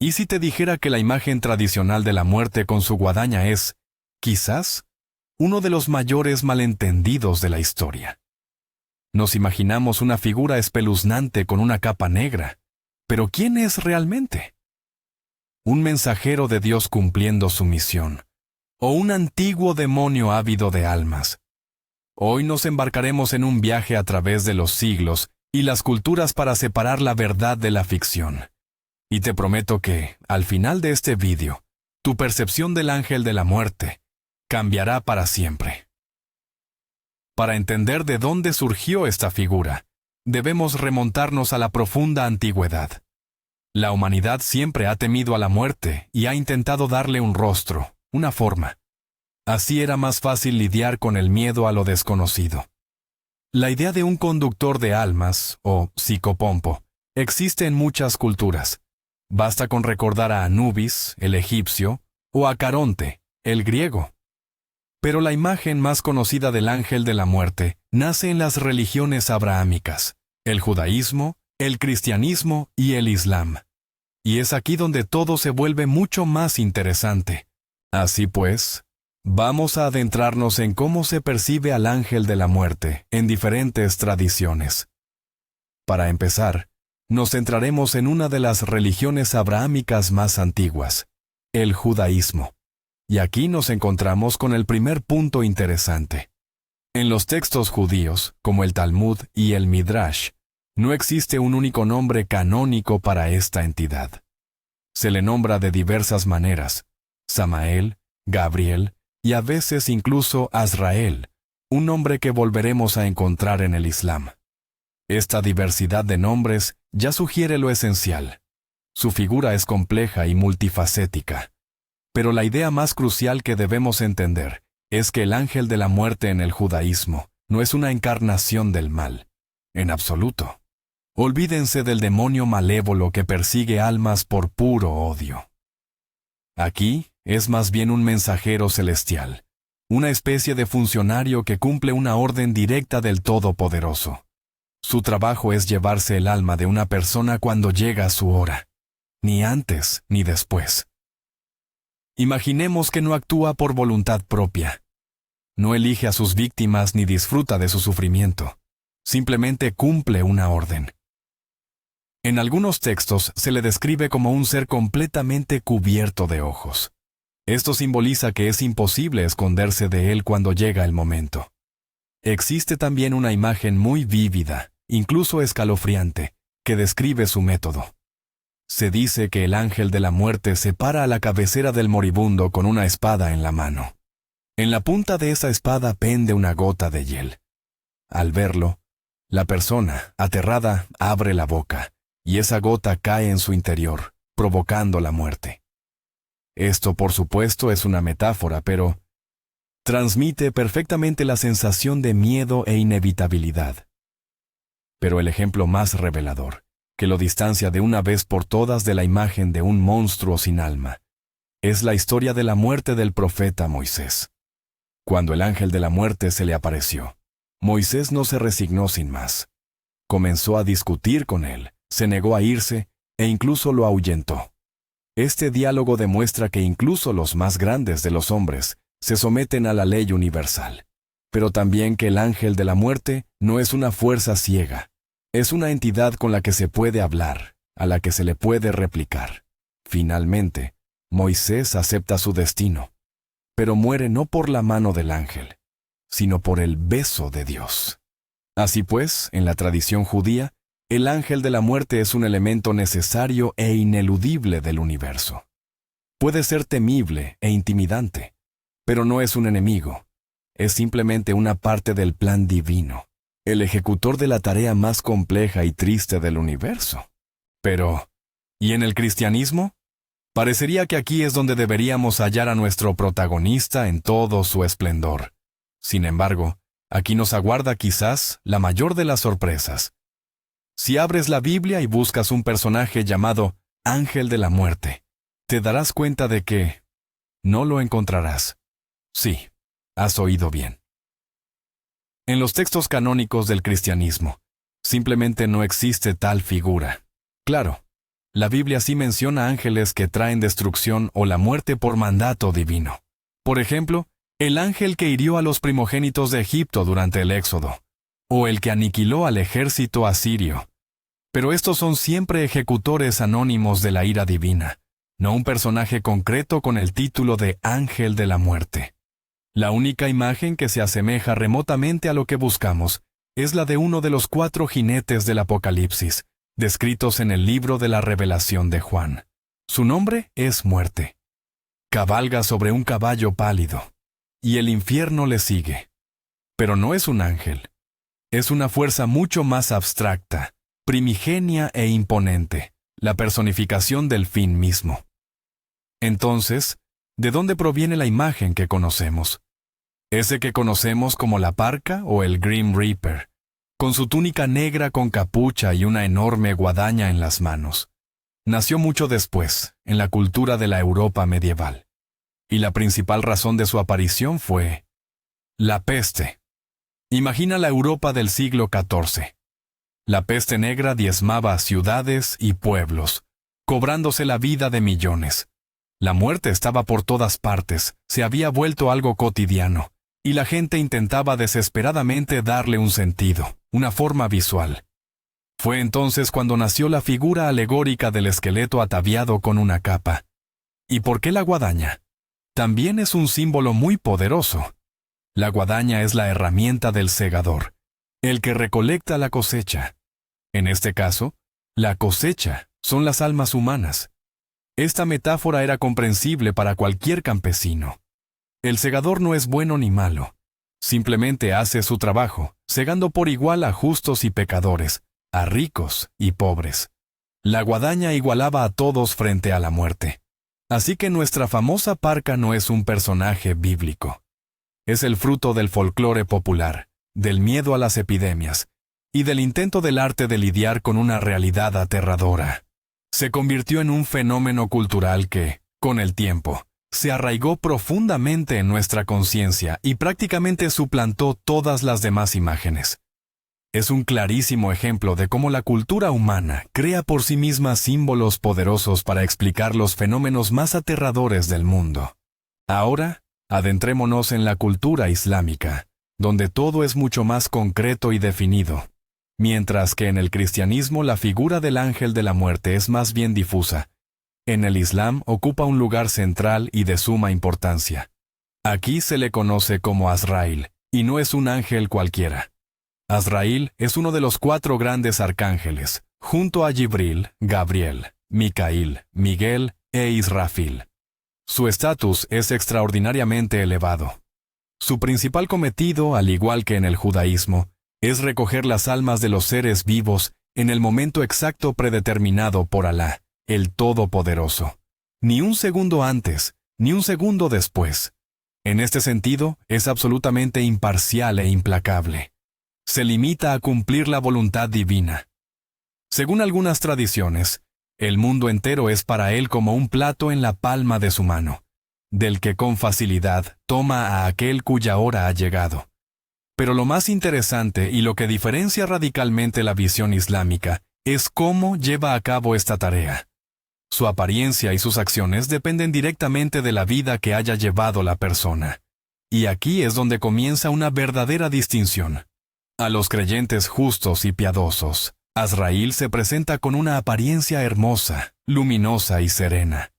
¿Y si te dijera que la imagen tradicional de la muerte con su guadaña es, quizás, uno de los mayores malentendidos de la historia? Nos imaginamos una figura espeluznante con una capa negra, pero ¿quién es realmente? ¿Un mensajero de Dios cumpliendo su misión? ¿O un antiguo demonio ávido de almas? Hoy nos embarcaremos en un viaje a través de los siglos y las culturas para separar la verdad de la ficción. Y te prometo que, al final de este vídeo, tu percepción del ángel de la muerte cambiará para siempre. Para entender de dónde surgió esta figura, debemos remontarnos a la profunda antigüedad. La humanidad siempre ha temido a la muerte y ha intentado darle un rostro, una forma. Así era más fácil lidiar con el miedo a lo desconocido. La idea de un conductor de almas, o psicopompo, existe en muchas culturas. Basta con recordar a Anubis, el egipcio, o a Caronte, el griego. Pero la imagen más conocida del ángel de la muerte nace en las religiones abrahámicas, el judaísmo, el cristianismo y el islam. Y es aquí donde todo se vuelve mucho más interesante. Así pues, vamos a adentrarnos en cómo se percibe al ángel de la muerte en diferentes tradiciones. Para empezar, nos centraremos en una de las religiones abrahámicas más antiguas, el judaísmo. Y aquí nos encontramos con el primer punto interesante. En los textos judíos, como el Talmud y el Midrash, no existe un único nombre canónico para esta entidad. Se le nombra de diversas maneras: Samael, Gabriel y a veces incluso Azrael, un nombre que volveremos a encontrar en el Islam. Esta diversidad de nombres ya sugiere lo esencial. Su figura es compleja y multifacética. Pero la idea más crucial que debemos entender es que el ángel de la muerte en el judaísmo no es una encarnación del mal, en absoluto. Olvídense del demonio malévolo que persigue almas por puro odio. Aquí es más bien un mensajero celestial, una especie de funcionario que cumple una orden directa del Todopoderoso. Su trabajo es llevarse el alma de una persona cuando llega su hora, ni antes ni después. Imaginemos que no actúa por voluntad propia. No elige a sus víctimas ni disfruta de su sufrimiento. Simplemente cumple una orden. En algunos textos se le describe como un ser completamente cubierto de ojos. Esto simboliza que es imposible esconderse de él cuando llega el momento. Existe también una imagen muy vívida, incluso escalofriante, que describe su método. Se dice que el ángel de la muerte se para a la cabecera del moribundo con una espada en la mano. En la punta de esa espada pende una gota de hiel. Al verlo, la persona, aterrada, abre la boca, y esa gota cae en su interior, provocando la muerte. Esto, por supuesto, es una metáfora, pero transmite perfectamente la sensación de miedo e inevitabilidad. Pero el ejemplo más revelador, que lo distancia de una vez por todas de la imagen de un monstruo sin alma, es la historia de la muerte del profeta Moisés. Cuando el ángel de la muerte se le apareció, Moisés no se resignó sin más. Comenzó a discutir con él, se negó a irse e incluso lo ahuyentó. Este diálogo demuestra que incluso los más grandes de los hombres se someten a la ley universal, pero también que el ángel de la muerte no es una fuerza ciega. Es una entidad con la que se puede hablar, a la que se le puede replicar. Finalmente, Moisés acepta su destino, pero muere no por la mano del ángel, sino por el beso de Dios. Así pues, en la tradición judía, el ángel de la muerte es un elemento necesario e ineludible del universo. Puede ser temible e intimidante, pero no es un enemigo. Es simplemente una parte del plan divino, el ejecutor de la tarea más compleja y triste del universo. Pero, ¿y en el cristianismo? Parecería que aquí es donde deberíamos hallar a nuestro protagonista en todo su esplendor. Sin embargo, aquí nos aguarda quizás la mayor de las sorpresas. Si abres la Biblia y buscas un personaje llamado Ángel de la Muerte, te darás cuenta de que no lo encontrarás. Sí, has oído bien. En los textos canónicos del cristianismo, simplemente no existe tal figura. Claro, La Biblia sí menciona ángeles que traen destrucción o la muerte por mandato divino. Por ejemplo, el ángel que hirió a los primogénitos de Egipto durante el Éxodo, o el que aniquiló al ejército asirio. Pero estos son siempre ejecutores anónimos de la ira divina, no un personaje concreto con el título de ángel de la muerte. La única imagen que se asemeja remotamente a lo que buscamos es la de uno de los 4 jinetes del Apocalipsis, descritos en el libro de la Revelación de Juan. Su nombre es Muerte. Cabalga sobre un caballo pálido, y el infierno le sigue. Pero no es un ángel. Es una fuerza mucho más abstracta, primigenia e imponente, la personificación del fin mismo. Entonces, ¿de dónde proviene la imagen que conocemos? Ese que conocemos como la Parca o el Grim Reaper, con su túnica negra con capucha y una enorme guadaña en las manos. Nació mucho después, en la cultura de la Europa medieval. Y la principal razón de su aparición fue la peste. Imagina la Europa del siglo XIV. La peste negra diezmaba ciudades y pueblos, cobrándose la vida de millones. La muerte estaba por todas partes, se había vuelto algo cotidiano, y la gente intentaba desesperadamente darle un sentido, una forma visual. Fue entonces cuando nació la figura alegórica del esqueleto ataviado con una capa. ¿Y por qué la guadaña? También es un símbolo muy poderoso. La guadaña es la herramienta del segador, el que recolecta la cosecha. En este caso, la cosecha son las almas humanas. Esta metáfora era comprensible para cualquier campesino. El segador no es bueno ni malo. Simplemente hace su trabajo, segando por igual a justos y pecadores, a ricos y pobres. La guadaña igualaba a todos frente a la muerte. Así que nuestra famosa Parca no es un personaje bíblico. Es el fruto del folclore popular, del miedo a las epidemias, y del intento del arte de lidiar con una realidad aterradora. Se convirtió en un fenómeno cultural que, con el tiempo, se arraigó profundamente en nuestra conciencia y prácticamente suplantó todas las demás imágenes. Es un clarísimo ejemplo de cómo la cultura humana crea por sí misma símbolos poderosos para explicar los fenómenos más aterradores del mundo. Ahora, adentrémonos en la cultura islámica, donde todo es mucho más concreto y definido, mientras que en el cristianismo la figura del ángel de la muerte es más bien difusa. En el Islam ocupa un lugar central y de suma importancia. Aquí se le conoce como Azrail, y no es un ángel cualquiera. Azrail es uno de los 4 grandes arcángeles, junto a Gibril, Gabriel, Micail, Miguel e Israfil. Su estatus es extraordinariamente elevado. Su principal cometido, al igual que en el judaísmo, es recoger las almas de los seres vivos en el momento exacto predeterminado por Alá, el Todopoderoso. Ni un segundo antes, ni un segundo después. En este sentido, es absolutamente imparcial e implacable. Se limita a cumplir la voluntad divina. Según algunas tradiciones, el mundo entero es para él como un plato en la palma de su mano, del que con facilidad toma a aquel cuya hora ha llegado. Pero lo más interesante y lo que diferencia radicalmente la visión islámica es cómo lleva a cabo esta tarea. Su apariencia y sus acciones dependen directamente de la vida que haya llevado la persona. Y aquí es donde comienza una verdadera distinción. A los creyentes justos y piadosos, Azrail se presenta con una apariencia hermosa, luminosa y serena.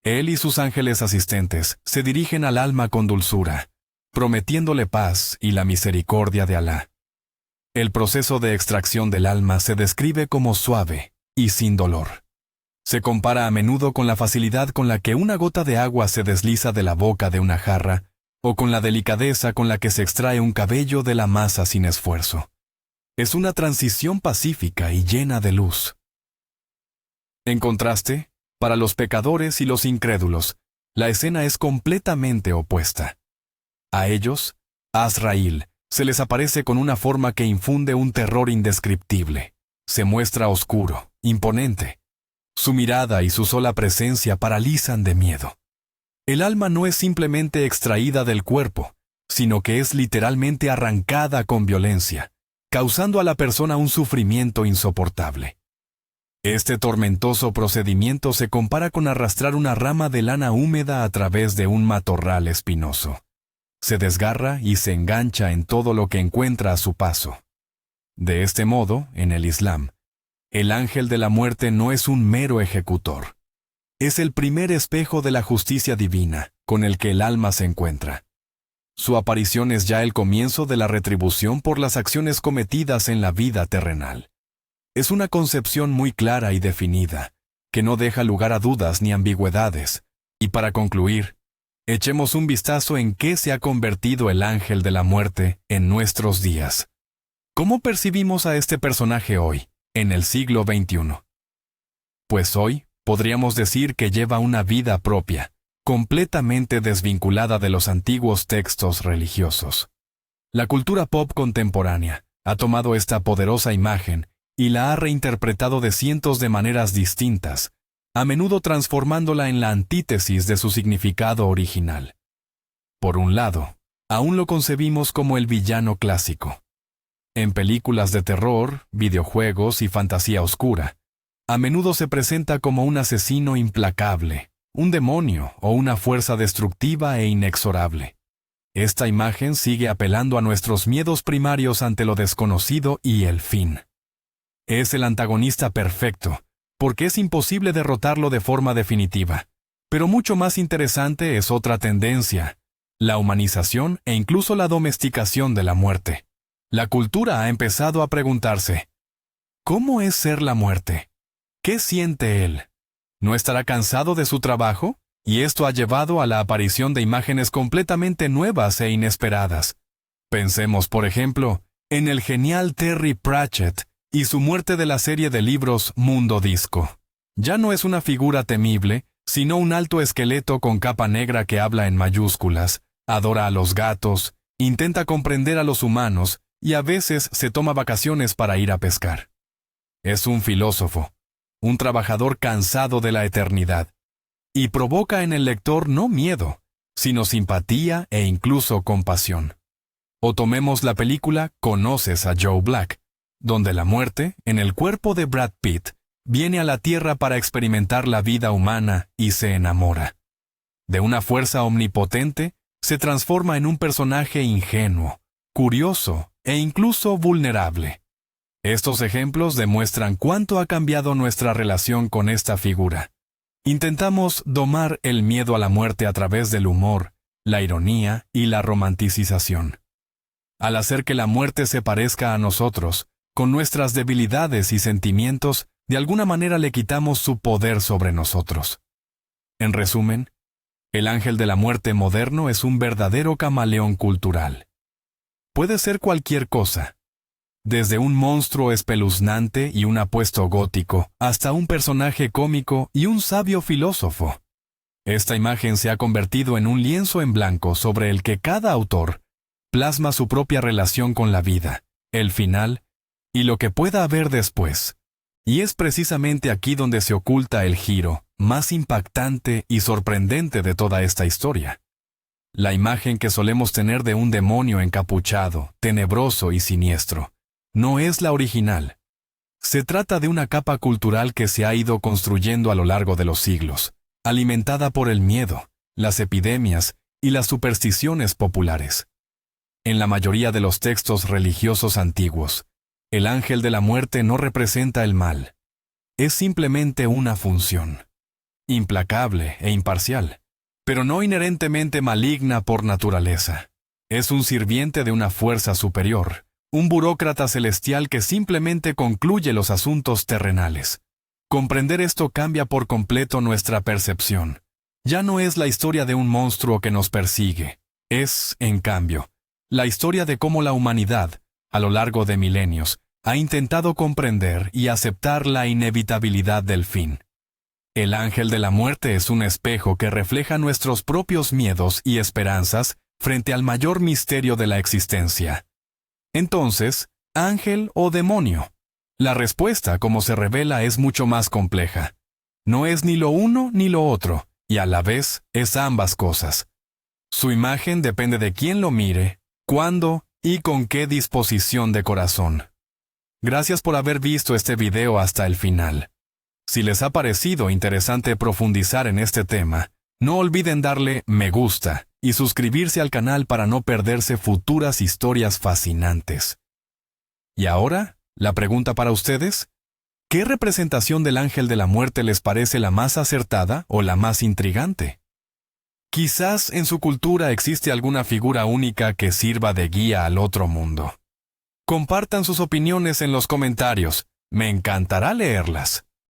Él y sus ángeles asistentes se dirigen al alma con dulzura, prometiéndole paz y la misericordia de Alá. El proceso de extracción del alma se describe como suave y sin dolor. Se compara a menudo con la facilidad con la que una gota de agua se desliza de la boca de una jarra, o con la delicadeza con la que se extrae un cabello de la masa sin esfuerzo. Es una transición pacífica y llena de luz. En contraste, para los pecadores y los incrédulos, la escena es completamente opuesta. A ellos, Azrail se les aparece con una forma que infunde un terror indescriptible. Se muestra oscuro, imponente. Su mirada y su sola presencia paralizan de miedo. El alma no es simplemente extraída del cuerpo, sino que es literalmente arrancada con violencia, causando a la persona un sufrimiento insoportable. Este tormentoso procedimiento se compara con arrastrar una rama de lana húmeda a través de un matorral espinoso. Se desgarra y se engancha en todo lo que encuentra a su paso. De este modo, en el Islam, el ángel de la muerte no es un mero ejecutor. Es el primer espejo de la justicia divina con el que el alma se encuentra. Su aparición es ya el comienzo de la retribución por las acciones cometidas en la vida terrenal. Es una concepción muy clara y definida, que no deja lugar a dudas ni ambigüedades. Y para concluir, echemos un vistazo en qué se ha convertido el ángel de la muerte en nuestros días. ¿Cómo percibimos a este personaje hoy, en el siglo XXI? Pues hoy podríamos decir que lleva una vida propia, completamente desvinculada de los antiguos textos religiosos. La cultura pop contemporánea ha tomado esta poderosa imagen y la ha reinterpretado de cientos de maneras distintas, a menudo transformándola en la antítesis de su significado original. Por un lado, aún lo concebimos como el villano clásico. En películas de terror, videojuegos y fantasía oscura, a menudo se presenta como un asesino implacable, un demonio o una fuerza destructiva e inexorable. Esta imagen sigue apelando a nuestros miedos primarios ante lo desconocido y el fin. Es el antagonista perfecto, porque es imposible derrotarlo de forma definitiva. Pero mucho más interesante es otra tendencia, la humanización e incluso la domesticación de la muerte. La cultura ha empezado a preguntarse, ¿cómo es ser la muerte? ¿Qué siente él? ¿No estará cansado de su trabajo? Y esto ha llevado a la aparición de imágenes completamente nuevas e inesperadas. Pensemos, por ejemplo, en el genial Terry Pratchett y su muerte de la serie de libros Mundo Disco. Ya no es una figura temible, sino un alto esqueleto con capa negra que habla en mayúsculas, adora a los gatos, intenta comprender a los humanos y a veces se toma vacaciones para ir a pescar. Es un filósofo, un trabajador cansado de la eternidad, y provoca en el lector no miedo, sino simpatía e incluso compasión. O tomemos la película Conoces a Joe Black, donde la muerte, en el cuerpo de Brad Pitt, viene a la Tierra para experimentar la vida humana y se enamora. De una fuerza omnipotente, se transforma en un personaje ingenuo, curioso e incluso vulnerable. Estos ejemplos demuestran cuánto ha cambiado nuestra relación con esta figura. Intentamos domar el miedo a la muerte a través del humor, la ironía y la romanticización. Al hacer que la muerte se parezca a nosotros, con nuestras debilidades y sentimientos, de alguna manera le quitamos su poder sobre nosotros. En resumen, el ángel de la muerte moderno es un verdadero camaleón cultural. Puede ser cualquier cosa, desde un monstruo espeluznante y un apuesto gótico, hasta un personaje cómico y un sabio filósofo. Esta imagen se ha convertido en un lienzo en blanco sobre el que cada autor plasma su propia relación con la vida, el final y lo que pueda haber después. Y es precisamente aquí donde se oculta el giro más impactante y sorprendente de toda esta historia. La imagen que solemos tener de un demonio encapuchado, tenebroso y siniestro, no es la original. Se trata de una capa cultural que se ha ido construyendo a lo largo de los siglos, alimentada por el miedo, las epidemias y las supersticiones populares. En la mayoría de los textos religiosos antiguos, el ángel de la muerte no representa el mal. Es simplemente una función, implacable e imparcial, pero no inherentemente maligna por naturaleza. Es un sirviente de una fuerza superior, un burócrata celestial que simplemente concluye los asuntos terrenales. Comprender esto cambia por completo nuestra percepción. Ya no es la historia de un monstruo que nos persigue. Es, en cambio, la historia de cómo la humanidad, a lo largo de milenios, ha intentado comprender y aceptar la inevitabilidad del fin. El ángel de la muerte es un espejo que refleja nuestros propios miedos y esperanzas frente al mayor misterio de la existencia. Entonces, ¿ángel o demonio? La respuesta, como se revela, es mucho más compleja. No es ni lo uno ni lo otro, y a la vez es ambas cosas. Su imagen depende de quién lo mire, cuándo y con qué disposición de corazón. Gracias por haber visto este video hasta el final. Si les ha parecido interesante profundizar en este tema, no olviden darle me gusta y suscribirse al canal para no perderse futuras historias fascinantes. Y ahora, la pregunta para ustedes: ¿qué representación del ángel de la muerte les parece la más acertada o la más intrigante? Quizás en su cultura existe alguna figura única que sirva de guía al otro mundo. Compartan sus opiniones en los comentarios. Me encantará leerlas.